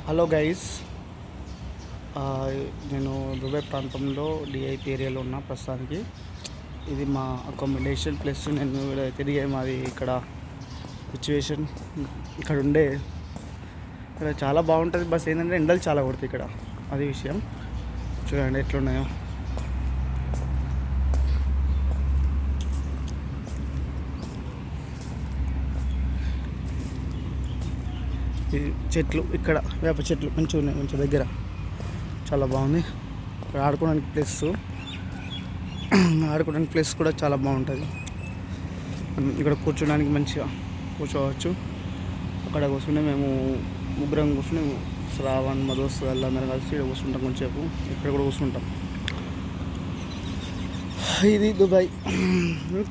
Hello guys, నేను Dubai ప్రాంతంలో DIP ఏరియాలో ఉన్నా ప్రస్తుతానికి. ఇది మా అకామిడేషన్ ప్లస్ నేను తిరిగే మాది ఇక్కడ సిచ్యువేషన్. ఇక్కడ చాలా బాగుంటుంది. బస్ ఏంటంటే ఎండలు చాలా కొడుతాయి ఇక్కడ, అది విషయం. చూడండి ఎట్లున్నాయో. చెట్లు ఇక్కడ వేప చెట్లు మంచిగా ఉన్నాయి, మంచి దగ్గర చాలా బాగుంది. ఇక్కడ ఆడుకోవడానికి ప్లేస్ కూడా చాలా బాగుంటుంది. ఇక్కడ కూర్చోడానికి మంచిగా కూర్చోవచ్చు. అక్కడ కూర్చుంటే మేము ముగ్గురం కూర్చుని శ్రావణ్ మా దోస్తు వాళ్ళందరం కలిసి ఇక్కడ కూర్చుంటాం. కొంచెంసేపు ఇక్కడ కూడా కూర్చుంటాం. ఇది దుబాయ్.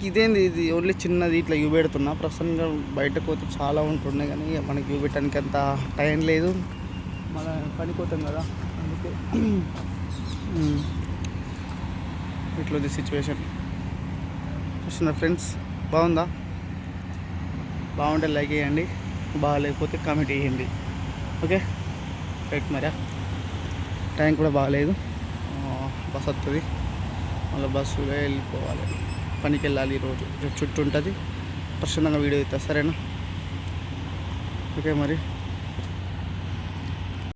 ఇదేంది, ఇది ఓన్లీ చిన్నది ఇట్లా పెడుతున్నా. ప్రస్తుతంగా బయటకు పోతే చాలా ఉంటుండే, కానీ మనకి పెట్టడానికి అంత టైం లేదు. మన పనిపోతాం కదా, అందుకే ఇట్లా సిచ్యువేషన్. చూస్తున్నా ఫ్రెండ్స్, బాగుందా? బాగుంటే లైక్ చేయండి, బాగాలేకపోతే కామెంట్ చేయండి. Okay right. మరా టైం కూడా బాగాలేదు. బస్ వస్తుంది, మళ్ళీ బస్సులో వెళ్ళిపోవాలి. పనికి వెళ్ళాలి. ఈరోజు చుట్టూ ఉంటుంది. ప్రశాంతంగా వీడియో అవుతుంది. సరేనా? ఓకే మరి.